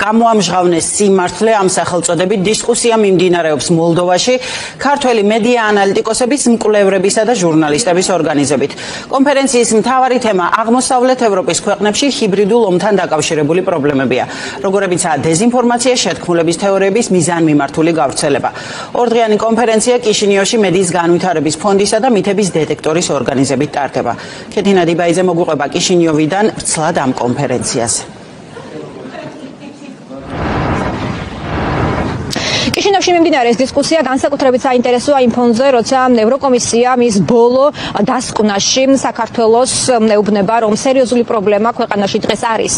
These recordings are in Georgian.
გამოამჟღავნეს სიმართლე ამ სახელწოდებით დისკუსია მიმდინარეობს მოლდოვაში ქართველი მედია ანალიტიკოსების, მკვლევრებისა და ჟურნალისტების ორგანიზებით. კონფერენციის მთავარი თემა აღმოსავლეთ ევროპის ქვეყნებში ჰიბრიდულ ომთან დაკავშირებული პრობლემებია, როგორებიცაა დეზინფორმაცია, შეთქმულების თეორიების მიზანმიმართული გავრცელება. ორდღიანი კონფერენცია კიშინიოში მედიის განვითარების ფონდისა და მითების დეტექტორის ორგანიზებით ტარდება. ქეთინა დიბაიძე მოგვიყვება კიშინიოვიდან ვრცლად ამ კონფერენციაზე. კიშინევში მიმდინარეობს დისკუსია განსაკუთრებით საინტერესოა იმ ფონზე, როცა ევროკომისია მის ბოლო დასკვნაში საქართველოს ეუბნება, რომ სერიოზული პრობლემა ქვეყანაში დღეს არის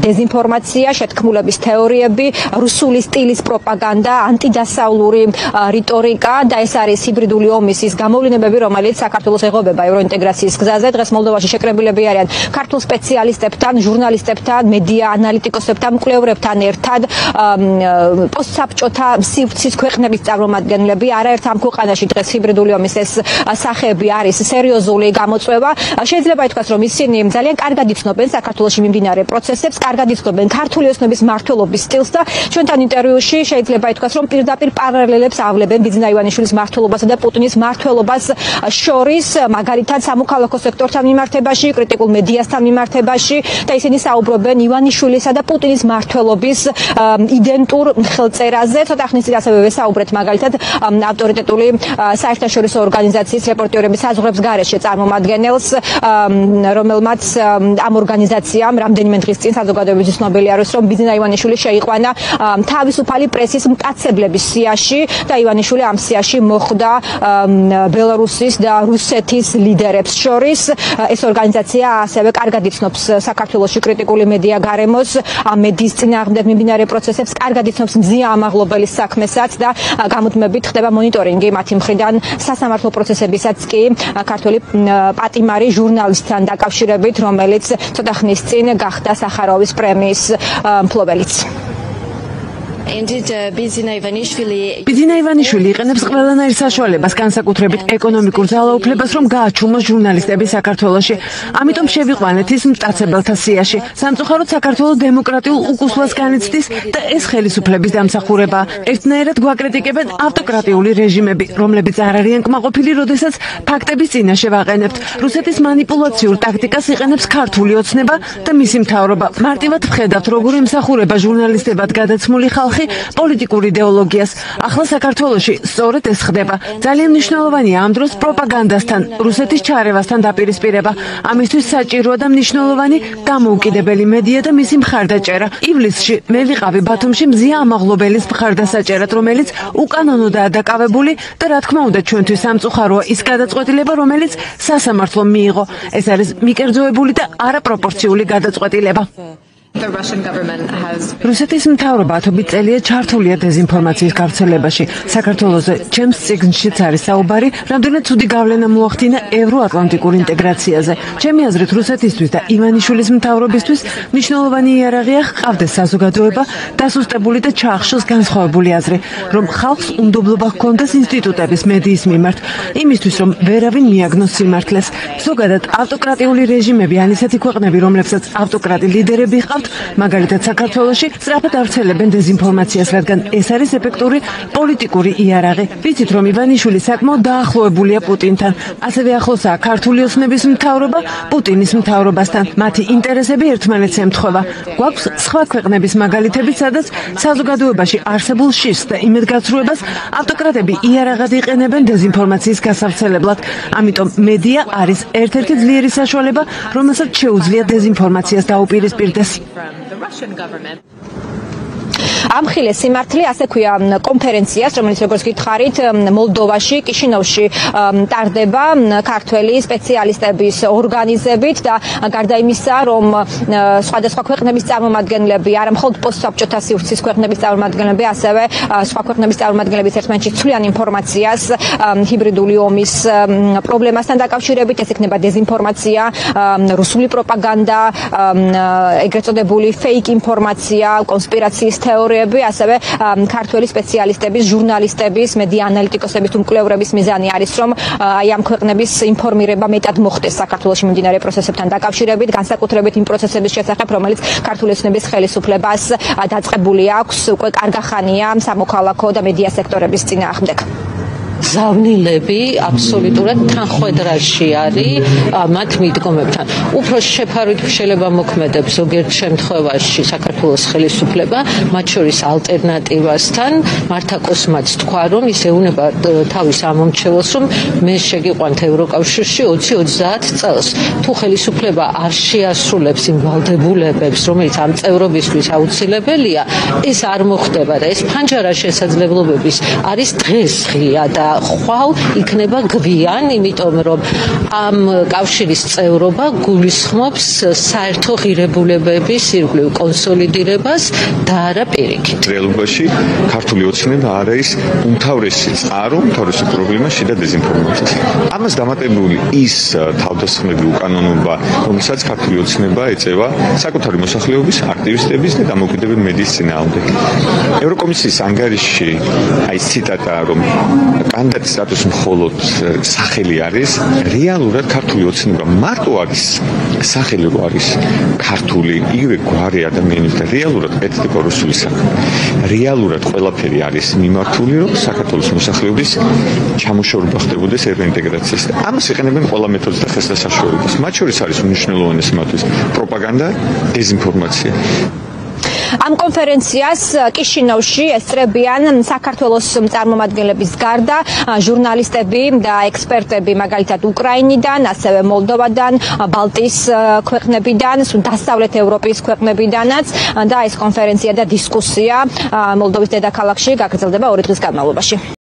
დეზინფორმაცია, შეთქმულების თეორიები, რუსული სტილის პროპაგანდა, ანტიდასავლური რიტორიკა და ეს არის ჰიბრიდული ომის ის გამოვლენები, რომელიც საქართველოს եղობება ევროინტეგრაციის გზაზე. დღეს მოლდოვაში შეკრებილები არიან ქართულ სპეციალისტებთან, ჟურნალისტებთან, მედია ანალიტიკოსებთან, მკვლევრებთან ერთად პოსტსაბჭოთა სივრცის ქვეყნების წარმომადგენლები. არაერთ ამ ქვეყანაში დღეს ჰიბრიდული ომის ეს სახეები არის სერიოზული გამოწვევა. შეიძლება ითქვას, რომ ისინი ძალიან კარგად იცნობენ საქართველოში მიმდინარე პროცესებს, კარგად იცნობენ ქართული ოცნების მმართველობის სტილს და ჩვენთან ინტერვიუში შეიძლება ითქვას, რომ პირდაპირ პარალელებს ავლებენ ბიძინა ივანიშვილის მმართველობასა და პუტინის მმართველობას შორის, მაგალითად სამოქალაქო სექტორთან მიმართებაში, კრიტიკულ მედიასთან მიმართებაში და ისინი საუბრობენ ივანიშვილისა და პუტინის მმართველობის იდენტურ ხელწერაზე. ცოტა ხნის წინ ასევე ვესაუბრეთ მაგალითად ავტორიტეტული საერთაშორისო ორგანიზაციის რეპორტიორების საზღვრებს გარეშე წარმომადგენელს, რომელმაც ამ ორგანიზაციამ რამდენიმე დღის წინ საზოგადოებისთვის ცნობილი არის, რომ ბიძინა ივანიშვილი შეიყვანა თავისუფალი პრესის მტაცებლების სიაში და ივანიშვილი ამ სიაში მოხვდა ბელარუსის და რუსეთის ლიდერებს შორის. ეს ორგანიზაცია ასევე კარგად იცნობს საქართველოში კრიტიკული მედია გარემოს, მედიის წინააღმდეგ მიმდინარე პროცესებს, კარგად იცნობს მზია ამაღლობელის საქმესაც და გამუდმებით ხდება მონიტორინგი მათი მხრიდან სასამართლო პროცესებისაც კი ქართული პატიმარი ჟურნალისტთან დაკავშირებით, რომელიც ცოტა ხნის წინ გახდა სახაროვის პრემიის მფლობელიც. ბიძინა ივანიშვილი იყენებს ყველანაირ საშუალებას, განსაკუთრებით ეკონომიკურ ძალაუფლებას, რომ გააჩუმოს ჟურნალისტები საქართველოში. ამიტომ შევიყვანეთ ის მტაცებელთა სიაში. სამწუხაროდ საქართველოს დემოკრატიულ უკუსლას განიცდის და ეს ხელისუფლების დამსახურება. ერთნაირად გვაკრიტიკებენ ავტოკრატიული რეჟიმები, რომლებიც არ არიან კმაყოფილი, როდესაც ფაქტების წინაშე ვაყენებთ. რუსეთის მანიპულაციურ ტაქტიკას იყენებს ქართული ოცნება და მისი მთავრობა. მარტივად ვხედავთ, როგორ ემსახურება ჟურნალისტებად გადაცმული ხალხი პოლიტიკურ იდეოლოგიას. ახლა საქართველოში სწორედ ეს ხდება. ძალიან მნიშვნელოვანია ამ დროს პროპაგანდასთან, რუსეთის ჩარევასთან დაპირისპირება. ამისთვის საჭიროა და მნიშვნელოვანი დამოუკიდებელი მედია და მისი მხარდაჭერა. ივლისში მე ვიყავი ბათუმში მზია ამაღლობელის მხარდასაჭერად, რომელიც უკანონოდაა დაკავებული და რა თქმა უნდა ჩვენთვის სამწუხაროა ის გადაწყვეტილება, რომელიც სასამართლომ მიიღო. ეს არის მიკერძოებული და არაპროპორციული გადაწყვეტილება. რუსეთის მთავრობა ათობით წელია ჩართულია დეზინფორმაციის გავრცელებაში. საქართველოზე ჩემს წიგნშიც არის საუბარი, რამდენად ცუდი გავლენა მოახდინა ევროატლანტიკურ ინტეგრაციაზე. ჩემი აზრით, რუსეთისთვის და ივანიშვილის მთავრობისთვის მნიშვნელოვანი იარაღია ჰყავდეს საზოგადოება, დასუსტებული და ჩაახშოს განსხვავებული აზრი, რომ ხალხს უნდობლობა ჰქონდეს ინსტიტუტების მედიის მიმართ, იმისთვის რომ ვერავინ მიაგნოს სიმართლეს. ზოგადად ავტოკრატიული რეჟიმები ან ისეთი ქვეყნები, რომლებსაც ავტოკრატი ლიდერები ჰყავთ, მაგალითად საქართველოში სწრაფად ავრცელებენ დეზინფორმაციას, რადგან ეს არის ეფექტური პოლიტიკური იარაღი. ვიცით, რომ ივანიშვილი საკმაოდ დაახლოებულია პუტინთან. ასევე ახლოსაა ქართული ოცნების მთავრობა პუტინის მთავრობასთან. მათი ინტერესები ერთმანეთს ემთხვევა. გვაქვს სხვა ქვეყნების მაგალითები, სადაც საზოგადოებაში არსებულ შიშს და იმედგაცრუებას ავტოკრატები იარაღად იყენებენ დეზინფორმაციის გასავრცელებლად. ამიტომ მედია არის ერთ-ერთი ძლიერი საშუალება, რომელსაც შეუძლია დეზინფორმაციას დაუპირისპირდეს. ამხილე სიმართლე, ასე ქვია კონფერენციას, რომელიც როგორც გითხარით, მოლდოვაში, კიშინოვში ტარდება ქართველი სპეციალისტების ორგანიზებით და გარდა იმისა, რომ სხვადასხვა ქვეყნების წარმომადგენლები, არა მხოლოდ პოსტსაბჭოთა სივრცის ქვეყნების წარმომადგენლები, ასევე სხვა ქვეყნების წარმომადგენლები ერთმანეთში ცვლიან ინფორმაციას ჰიბრიდული ომის პრობლემასთან დაკავშირებით, ეს იქნება დეზინფორმაცია, რუსული პროპაგანდა, ეგრეთ წოდებული ფეიქ ინფორმაცია, კონსპირაციის თეორია მკვლევრები, ასევე ქართველი სპეციალისტების, ჟურნალისტების, მედია ანალიტიკოსების თუ მკვლევრების მიზანი არის, რომ აი ამ ქვეყნების ინფორმირება მეტად მოხდეს საქართველოში მიმდინარე პროცესებთან დაკავშირებით, განსაკუთრებით იმ პროცესების შესახებ, რომელიც ქართული ოცნების ხელისუფლებას დაწყებული აქვს უკვე კარგი ხანია სამოქალაქო და მედია სექტორების წინააღმდეგ. ზავნილები აბსოლუტურად თანხვედრაში არის მათ მიდგომებთან. უფრო შეფარვით შეიძლება მოქმედებს ზოგიერთ შემთხვევაში საქართველოს ხელისუფლება, მათ შორის ალტერნატივასთან. მართა კოსმაც თქვა, რომ ის ეუნება თავის ამომრჩეველს, რომ მე შეგიყვანთ ევროკავშირში 20-30 წელს. თუ ხელისუფლება არ შეასრულებს იმ ვალდებულებებს, რომელიც ამ წევრობისთვის აუცილებელია, ეს არ მოხდება და ეს ფანჯარა შესაძლებლობების არის დღეს ღია და ხვალ იქნება გვიან, იმიტომ რომ ამ კავშირის წევრობა გულისხმობს საერთო ღირებულებების ირგვლივ კონსოლიდირებას და არა პირიქით. რეალობაში ქართული ოცნება არ არის უმთავრესი წყარო, უმთავრესი პრობლემა შიდა დეზინფორმაციას. ამას დამატებული ის თავდასხმები უკანონობა, რომელსაც ქართული ოცნება ეწევა საკუთარი მოსახლეობის, აქტივისტების და დამოუკიდებელი მედიის წინააღმდეგ. ევროკომისიის ანგარიშში აი ციტატა, რომ კანდიდატის სტატუსი მხოლოდ სახელი არის, რეალურად ქართული ოცნება მარტო არის სახელი რო არის ქართული იგივე გვარი ადამიანის და რეალურად ეთნიკო რუსული საქმე. რეალურად ყველაფერი არის მიმართული, რომ საქართველოს მოსახლეობის ჩამოშორება ხდებოდეს ევროინტეგრაციას. ამას იყენებენ ყველა მეთოდს და ხესასაშუალებას. მათ შორის არის უმნიშვნელოვანესი მათთვის პროპაგანდა, დეზინფორმაცია. ამ კონფერენციას კიშინოვში ესწრებიან საქართველოს წარმომადგენლების გარდა ჟურნალისტები და ექსპერტები, მაგალითად უკრაინიდან, ასევე მოლდოვადან, ბალტიის ქვეყნებიდან, დასავლეთ ევროპის ქვეყნებიდანაც და ეს კონფერენცია და დისკუსია მოლდოვის დედაქალაქში გაგრძელდება 2 დღის განმავლობაში.